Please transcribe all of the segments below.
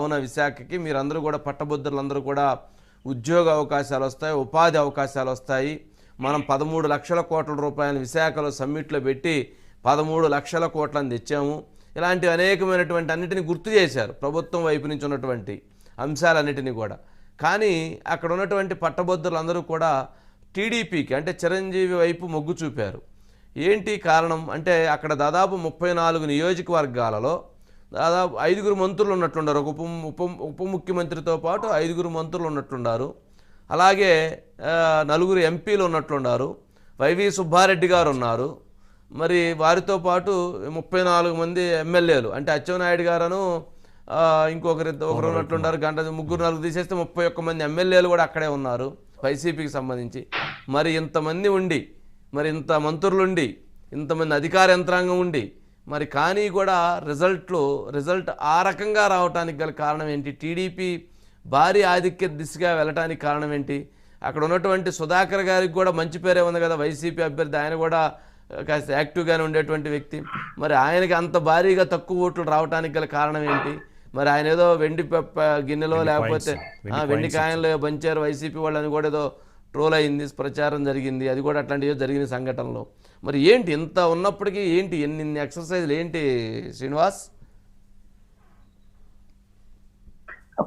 కావున విశాఖకి మీరందరూ కూడా పట్టభద్రులందరూ కూడా ఉద్యోగ అవకాశాలు వస్తాయి, ఉపాధి అవకాశాలు వస్తాయి. మనం 13 లక్షల కోట్ల రూపాయలు విశాఖలో సమ్మిట్లో పెట్టి 13 లక్షల కోట్లను తెచ్చాము. ఇలాంటి అనేకమైనటువంటి అన్నిటిని గుర్తు చేశారు ప్రభుత్వం వైపు నుంచి ఉన్నటువంటి అంశాలన్నిటినీ కూడా. కానీ అక్కడ ఉన్నటువంటి పట్టభద్రులందరూ కూడా టీడీపీకి అంటే చిరంజీవి వైపు మొగ్గు చూపారు. ఏంటి కారణం అంటే అక్కడ దాదాపు 34 నియోజకవర్గాలలో దాదాపు 5 మంత్రులు ఉన్నట్లున్నారు. ఒక ఉప ముఖ్యమంత్రితో పాటు 5 మంత్రులు ఉన్నట్లున్నారు. అలాగే 4 ఎంపీలు ఉన్నట్లున్నారు. వైవి సుబ్బారెడ్డి గారు ఉన్నారు. మరి వారితో పాటు 34 మంది ఎమ్మెల్యేలు అంటే అచ్చెన్నాయుడు గారును ఒకరు ఉన్నట్లున్నారు. ముగ్గురు 4 తీసేస్తే 31 మంది ఎమ్మెల్యేలు కూడా అక్కడే ఉన్నారు వైసీపీకి సంబంధించి. మరి ఇంతమంది ఉండి, మరి ఇంత మంత్రులుండి, ఇంతమంది అధికార యంత్రాంగం ఉండి, మరి కానీ కూడా రిజల్ట్ ఆ రకంగా రావడానికి గల కారణం ఏంటి? టీడీపీ భారీ ఆధిక్య దిశగా వెళ్ళటానికి కారణం ఏంటి? అక్కడ ఉన్నటువంటి సుధాకర్ గారికి కూడా మంచి పేరే ఉంది కదా, వైసీపీ అభ్యర్థి. ఆయన కూడా కాస్త యాక్టివ్గానే ఉండేటువంటి వ్యక్తి. మరి ఆయనకి అంత భారీగా తక్కువ ఓట్లు రావడానికి గల కారణం ఏంటి? మరి ఆయన ఏదో వెండి గిన్నెలో లేకపోతే వెండి కాయల్లో పంచారు వైసీపీ వాళ్ళని కూడా ఏదో ట్రోల్ అయింది, ప్రచారం జరిగింది. అది కూడా అట్లాంటివి జరిగిన సంఘటనలో. మరి ఏంటి ఇంత ఉన్నప్పటికీ ఏంటి ఎన్ని ఎక్సర్సైజ్లు ఏంటి శ్రీనివాస్?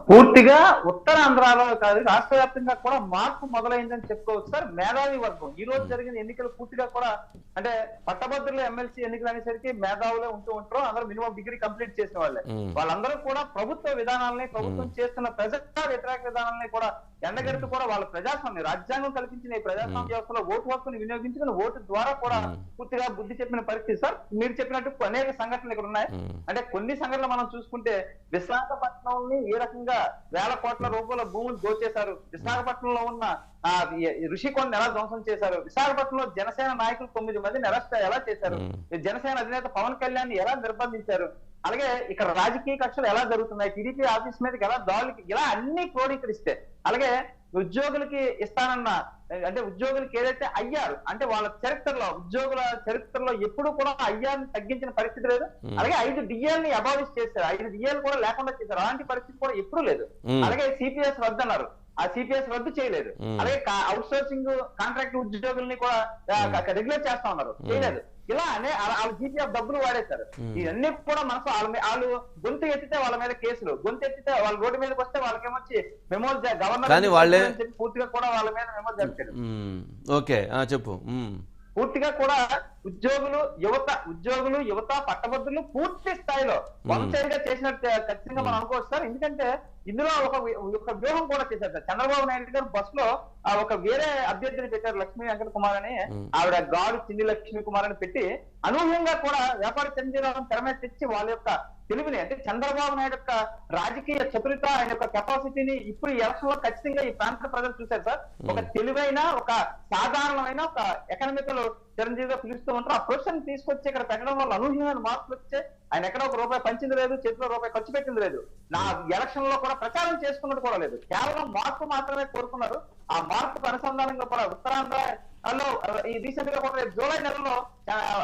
పూర్తిగా ఉత్తరాంధ్రలో కాదు, రాష్ట్ర వ్యాప్తంగా కూడా మార్పు మొదలైందని చెప్పుకోవచ్చు సార్. మేధావి వర్గం ఈ రోజు జరిగిన ఎన్నికలు పూర్తిగా కూడా అంటే పట్టభద్రులు ఎమ్మెల్సీ ఎన్నికలు అనేసరికి మేధావులే ఉంటారు. అందరూ మినిమం డిగ్రీ కంప్లీట్ చేసిన వాళ్ళే. వాళ్ళందరూ కూడా ప్రభుత్వ విధానాలని, ప్రభుత్వం చేస్తున్న ప్రజా వ్యతిరేక విధానాలని కూడా ఎండగడుతూ కూడా వాళ్ళ ప్రజాస్వామ్యం, రాజ్యాంగం కల్పించిన ఈ ప్రజాస్వామ్య వ్యవస్థలో ఓటు హక్కును వినియోగించుకుని ఓటు ద్వారా కూడా పూర్తిగా బుద్ధి చెప్పిన పరిస్థితి సార్. మీరు చెప్పినట్టు అనేక సంఘటనలు ఇక్కడ ఉన్నాయి. అంటే కొన్ని సంఘటనలు మనం చూసుకుంటే విశాఖపట్నంని ఏ రకంగా వేల కోట్ల రూపాయల భూములు దోచేశారు, విశాఖపట్నంలో ఉన్న ఋషికొండను ఎలా ధ్వంసం చేశారు, విశాఖపట్నంలో జనసేన నాయకులు 9 మందిని అరెస్ట్ ఎలా చేశారు, జనసేన అధినేత పవన్ కళ్యాణ్ ఎలా నిర్బంధించారు, అలాగే ఇక్కడ రాజకీయ కక్షలు ఎలా జరుగుతున్నాయి, టీడీపీ ఆఫీస్ మీదకి ఎలా దాడులకి, ఇలా అన్ని క్రోడీకరిస్తే, అలాగే ఉద్యోగులకి ఇస్తానన్న అంటే ఉద్యోగులకి ఏదైతే అయ్యారు అంటే వాళ్ళ చరిత్రలో, ఉద్యోగుల చరిత్రలో ఎప్పుడు కూడా అయ్యాన్ని తగ్గించిన పరిస్థితి లేదు. అలాగే 5 డిఏల్ని అబాలిష్ చేశారు, 5 డిఏలు కూడా లేకుండా చేశారు. అలాంటి పరిస్థితి కూడా ఎప్పుడూ లేదు. అలాగే సిపిఎస్ రద్దు అన్నారు, ఆ సిపిఎస్ రద్దు చేయలేదు. అలాగే అవుట్ సోర్సింగ్ కాంట్రాక్ట్ ఉద్యోగుల్ని కూడా రెగ్యులేట్ చేస్తా ఉన్నారు, చేయలేదు. ఇలా వాళ్ళ జీపీఎఫ్ డబ్బులు వాడేశారు. ఇవన్నీ కూడా మనసు వాళ్ళు గొంతు ఎత్తితే వాళ్ళ మీద కేసులు, గొంతు ఎత్తితే వాళ్ళ రోడ్డు మీదకి వస్తే వాళ్ళకేమొచ్చి మెమోలు గవర్నర్ పూర్తిగా కూడా వాళ్ళ మీద మెమోలు జరిపారు. ఓకే చెప్పు. పూర్తిగా కూడా ఉద్యోగులు యువత పట్టభద్రులు పూర్తి స్థాయిలో వంశైగా చేసినట్టు ఖచ్చితంగా మనం అనుకోవచ్చు సార్. ఎందుకంటే ఇందులో ఒక వ్యూహం కూడా చేశారు సార్. చంద్రబాబు నాయుడు గారు బస్ లో ఒక వేరే అభ్యర్థిని పెట్టారు, లక్ష్మీ వెంకట కుమార్ అని. ఆవిడ గాడు చిన్ని లక్ష్మీ కుమార్ అని పెట్టి అనూహ్యంగా కూడా వ్యాపార చంద్రబాబు తెర మీద తెచ్చి వాళ్ళ యొక్క తెలివిని అంటే చంద్రబాబు నాయుడు యొక్క రాజకీయ చతురత, ఆయన యొక్క కెపాసిటీని ఇప్పుడు ఈ ఎలక్షన్ లో ఖచ్చితంగా ఈ ప్రాంత ప్రజలు చూశారు సార్. ఒక తెలివైన, ఒక సాధారణమైన, ఒక ఎకనామికల్ చిరంజీవిగా పిలుస్తూ ఉంటారు. ఆ ప్రొఫెషన్ తీసుకొచ్చి ఇక్కడ పెట్టడం వల్ల అనూహ్యమైన మార్పులు వచ్చే ఆయన ఎక్కడ ఒక రూపాయి పంచింది లేదు, చేతిలో రూపాయి ఖర్చు పెట్టింది లేదు, నా ఎలక్షన్ లో కూడా ప్రచారం చేసుకున్నట్టు కూడా లేదు. కేవలం మార్పు మాత్రమే కోరుకున్నారు. ఆ మార్పుకు అనుసంధానంగా కూడా ఉత్తరాంధ్రలో ఈ రీసెంట్ గా కూడా జూలై నెలలో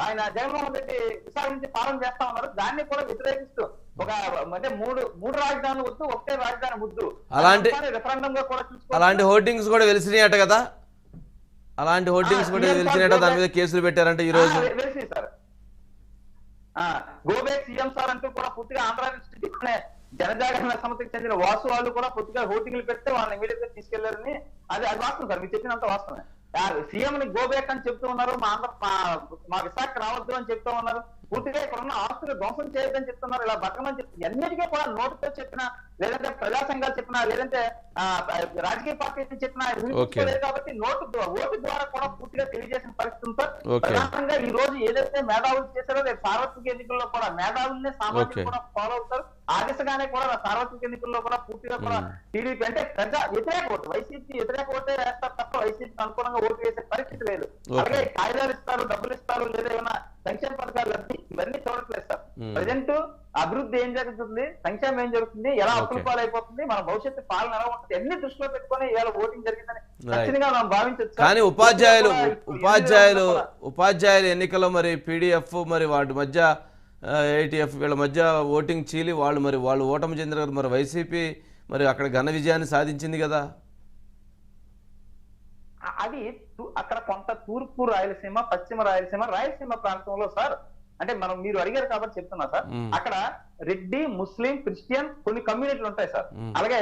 ఆయన జగన్మోహన్ రెడ్డి విశాఖ నుంచి పాలన చేస్తా ఉన్నారు. దాన్ని కూడా వ్యతిరేకిస్తూ ఒక అంటే మూడు రాజధానులు వద్దు, ఒకటే రాజధాని ముద్దు అలాంటి రెఫరెండం గా కూడా అలాంటి హోర్డింగ్స్ కూడా వెలిసినాయట కదా, అలాంటి హోర్డింగ్స్ కూడా వెలిసినాయట, దాని మీద కేసులు పెట్టారంటే ఈ రోజు. సార్ గోబ్యాక్ సీఎం సార్ అంటూ కూడా పూర్తిగా ఆంధ్ర జనజాగరణ సంస్థకి చెందిన వాసు వాళ్ళు కూడా పూర్తిగా హోర్డింగ్లు పెడితే వాళ్ళని ఇమీడియట్ గా తీసుకెళ్లారని అది వాస్తవం సార్. మీరు చెప్పినంత వాస్తవమే. సీఎం ని గోబ్యాక్ అని చెప్తూ ఉన్నారు, మా విశాఖ రావద్దు అని చెప్తూ ఉన్నారు, పూర్తిగా ఇక్కడ ఉన్న ఆస్తులు ధ్వంసం చేయొద్దని చెప్తున్నారు, ఇలా బతకమని చెప్తున్నారు. అన్నిటికీ కూడా నోటుతో చెప్పినా, లేదంటే ప్రజా సంఘాలు చెప్పినా, లేదంటే రాజకీయ పార్టీలు చెప్పినా లేదు. కాబట్టి ఓటు ద్వారా కూడా పూర్తిగా తెలియజేసిన పరిస్థితి సార్. ప్రధానంగా ఈ రోజు ఏదైతే మేధావులు చేశారో రేపు సార్వత్రిక ఎన్నికల్లో కూడా మేధావుల్ని సామాజిక కూడా ఫాలో అవుతారు. ఆ దిశగానే కూడా సార్వత్రిక ఎన్నికల్లో కూడా పూర్తిగా కూడా టీడీపీ అంటే ప్రజా వ్యతిరేక ఓటు, వైసీపీ వ్యతిరేక ఓటే వేస్తారు తప్ప వైసీపీకి అనుకూలంగా ఓటు వేసే పరిస్థితి లేదు. అలాగే కాయిదాలు ఇస్తారు, డబ్బులు ఇస్తారు, లేదా ఏమైనా సంక్షేమ పథకాలు ఇవన్నీ చూడట్లేదు సార్. ప్రజెంట్ అభివృద్ధి ఏం జరుగుతుంది, సంక్షేమం ఏం జరుగుతుంది, ఎలా అప్పుల పాలైపోతుంది, మన భవిష్యత్తు పాలన ఎలా ఉంటుంది, అన్ని దృష్టిలో పెట్టుకుని ఇవాళ ఓటింగ్ జరిగిందని ఖచ్చితంగా మనం భావించవచ్చు. కానీ ఉపాధ్యాయులు ఎన్నికల్లో మరి పీడీఎఫ్ మరి వాటి మధ్య ఏటీఎఫ్ వీళ్ళ మధ్య ఓటింగ్ చీలి వాళ్ళు ఓటమి చెందిన మరి వైసీపీ మరి అక్కడ ఘన విజయాన్ని సాధించింది కదా. అది అక్కడ కొంత తూర్పు రాయలసీమ, పశ్చిమ రాయలసీమ ప్రాంతంలో సార్, అంటే మీరు అడిగారు కాబట్టి చెప్తున్నా సార్, అక్కడ రెడ్డి, ముస్లిం, క్రిస్టియన్ కొన్ని కమ్యూనిటీలు ఉంటాయి సార్. అలాగే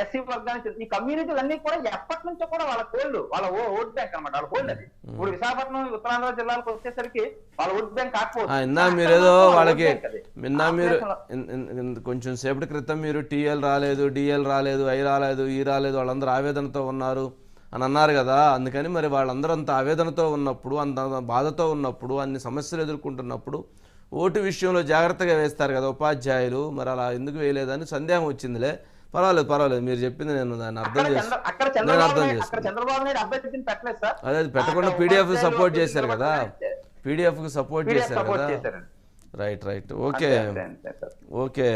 ఎస్సీ వర్గానికి ఈ కమ్యూనిటీలు అన్ని కూడా ఎప్పటి నుంచో కూడా వాళ్ళ ఓట్ బ్యాంక్ అనమాట, వాళ్ళ హోల్డ్ అది. ఇప్పుడు విశాఖపట్నం, ఉత్తరాంధ్ర జిల్లాలకు వచ్చేసరికి వాళ్ళ ఓట్ బ్యాంక్ కాకపోవచ్చు. మీరేదో వాళ్ళకి మీరు కొంచెం సేపటి క్రితం మీరు టీఎల్ రాలేదు, డిఎల్ రాలేదు, ఐ రాలేదు, ఈ రాలేదు, వాళ్ళందరూ ఆవేదనతో ఉన్నారు అని అన్నారు కదా. అందుకని మరి వాళ్ళందరూ అంత ఆవేదనతో ఉన్నప్పుడు, అంత బాధతో ఉన్నప్పుడు, అన్ని సమస్యలు ఎదుర్కొంటున్నప్పుడు ఓటు విషయంలో జాగ్రత్తగా వేస్తారు కదా ఉపాధ్యాయులు. మరి అలా ఎందుకు వేయలేదని సందేహం వచ్చిందిలే. పర్వాలేదు మీరు చెప్పింది నేను దాన్ని అర్థం చేసుకున్నాను. అదే పెట్టకుండా పీడిఎఫ్ సపోర్ట్ చేశారు కదా, పీడిఎఫ్ సపోర్ట్ చేశారు కదా. Right okay.